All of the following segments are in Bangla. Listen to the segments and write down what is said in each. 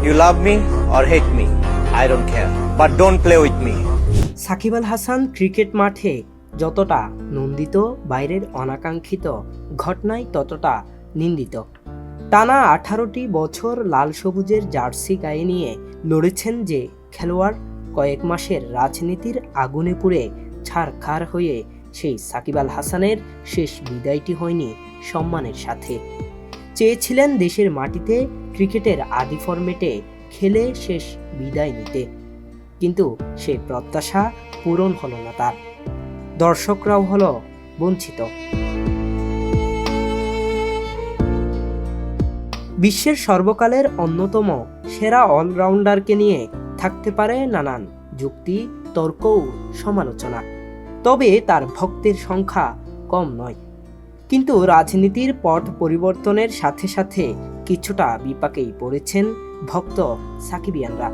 You love me or hate me, I don't care. But don't play with me. Shakib Al Hasan cricket মাঠে যতটা নন্দিত, বাইরের অনাকাঙ্ক্ষিত ঘটনায় ততটা নিন্দিত। টানা 18টি বছর লাল সবুজের জার্সি গায়ে নিয়ে লড়েছেন যে খেলোয়াড়, কয়েক মাসের রাজনীতির আগুনে পুড়ে ছারখার হয়ে সেই সাকিব আল হাসানের শেষ বিদায়টি হয়নি সম্মানের সাথে। চেয়েছিলেন দেশের মাটিতে ক্রিকেটের আদি ফরম্যাটে খেলে শেষ বিদায় নিতে, কিন্তু সেই প্রত্যাশা পূরণ হলো না তার। দর্শকরাও হলো বঞ্চিত। বিশ্বের সর্বকালের অন্যতম সেরা অলরাউন্ডারকে নিয়ে থাকতে পারে নানান যুক্তি, তর্ক ও সমালোচনা, তবে তার ভক্তের সংখ্যা কম নয়। কিন্তু রাজনীতির পট পরিবর্তনের সাথে সাথে কিছুটা বিপাকেই পড়েছেন ভক্ত সাকিবিয়ানরা।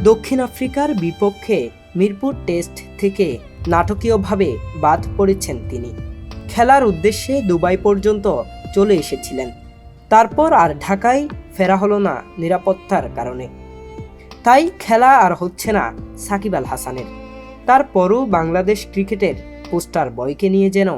দক্ষিণ আফ্রিকার বিপক্ষে মিরপুর টেস্ট থেকে নাটকীয়ভাবে বাদ পড়েছেন তিনি। খেলার উদ্দেশ্যে দুবাই পর্যন্ত চলে এসেছিলেন, তারপর আর ঢাকায় ফেরা হলো না নিরাপত্তার কারণে। তাই খেলা আর হচ্ছে না সাকিব আল হাসানের। তারপরও বাংলাদেশ ক্রিকেটের পোস্টার বয়কে নিয়ে যেন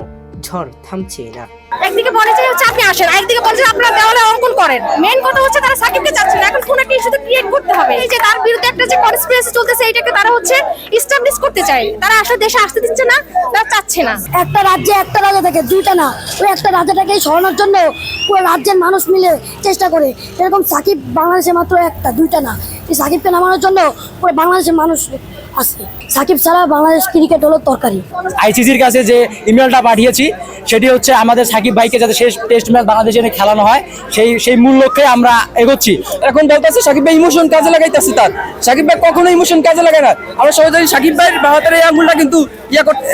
ঝড় থামছে না। একদিকে বলে যে হচ্ছে আপনি আসেন, আরেকদিকে বলে যে আপনারা দেওয়ালে অঙ্কন করেন। মেইন কথা হচ্ছে তারা সাকিবকে চাচ্ছে না, এখন কোন একটা ইস্যুতে ক্রিয়েট করতে হবে। এই যে তার বিরুদ্ধে একটা যে কনস্পিরেসি চলতেছে, এটাকে তারা হচ্ছে এস্টাবলিশ করতে চায়। তারা আসলে দেশে আসতে দিচ্ছে না, তারা চাচ্ছে না। একটা রাজ্যে একটা রাজা থাকে, দুইটা না। ওই একটা রাজাটাকে সরানোর জন্য পুরো রাজ্যের মানুষ মিলে চেষ্টা করে। এরকম সাকিব বাংলাদেশে মাত্র একটা, দুইটা না। এই সাকিবকে নামানোর জন্য পুরো বাংলাদেশের মানুষ আসছে। সাকিব ছাড়া বাংলাদেশ ক্রিকেট হলো তরকারি। আইসিসির কাছে যে ইমেলটা পাঠিয়েছি সেটি হচ্ছে আমাদের সাকিব ভাইকে যাতে শেষ টেস্ট ম্যাচ বাংলাদেশে এনে খেলানো হয়, সেই মূল লক্ষ্যে আমরা এগোচ্ছি। এখন বলতেছে সাকিব ভাই ইমোশন কাজে লাগাইতেছে, তার সাকিব ভাই কখনো ইমোশন কাজে লাগায় না। আমরা সবাই জানি সাকিব ভাইয়ের বাহাতের এই আঙুলটা কিন্তু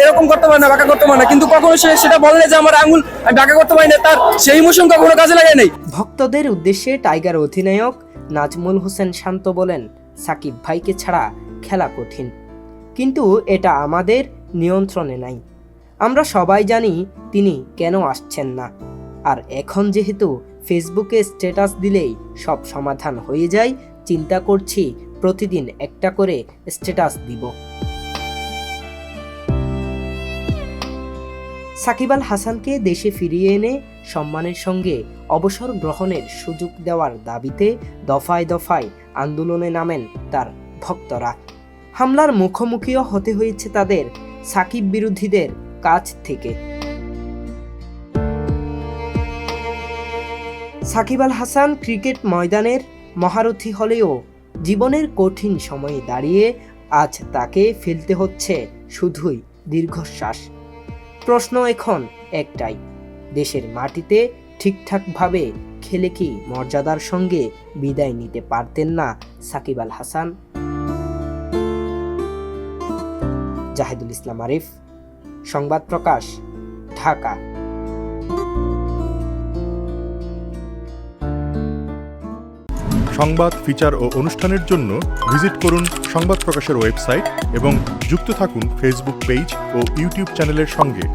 এরকম করতে পারে না, বাঁকা করতে পারে না, কিন্তু কখনো সে সেটা বলে না যে আমার আঙুল আমি বাঁকা করতে পারি না, তার সেই ইমোশন কখনো কাজে লাগায় নাই। ভক্তদের উদ্দেশ্যে টাইগার অধিনায়ক নাজমুল হোসেন শান্ত বলেন, সাকিব ভাইকে ছাড়া খেলা কঠিন, কিন্তু এটা আমাদের নিয়ন্ত্রণে নাই। আমরা সবাই জানি তিনি কেন আসছেন না। আর এখন যেহেতু ফেসবুকে স্ট্যাটাস দিলেই সব সমাধান হয়ে যায়, চিন্তা করছি প্রতিদিন একটা করে স্ট্যাটাস দিব। সাকিব আল হাসানকে দেশে ফিরিয়ে এনে সম্মানের সঙ্গে অবসর গ্রহণের সুযোগ দেওয়ার দাবিতে দফায় দফায় আন্দোলনে নামেন তার ভক্তরা। হামলার মুখোমুখিও হতে হয়েছে তাদের সাকিব বিরোধীদের কাছ থেকে। সাকিব আল হাসান ক্রিকেট ময়দানের মহারথী হলেও জীবনের কঠিন সময়ে দাঁড়িয়ে আজ তাকে ফেলতে হচ্ছে শুধুই দীর্ঘশ্বাস। প্রশ্ন এখন একটাই, দেশের মাটিতে ঠিকঠাকভাবে খেলে কি মর্যাদার সঙ্গে বিদায় নিতে পারতেন না সাকিব আল হাসান? জাহিদুল ইসলাম আরিফ, সংবাদ প্রকাশ, ঢাকা। সংবাদ, ফিচার ও অনুষ্ঠানের জন্য ভিজিট করুন সংবাদ প্রকাশের ওয়েবসাইট এবং যুক্ত থাকুন ফেসবুক পেজ ও ইউটিউব চ্যানেলের সঙ্গে।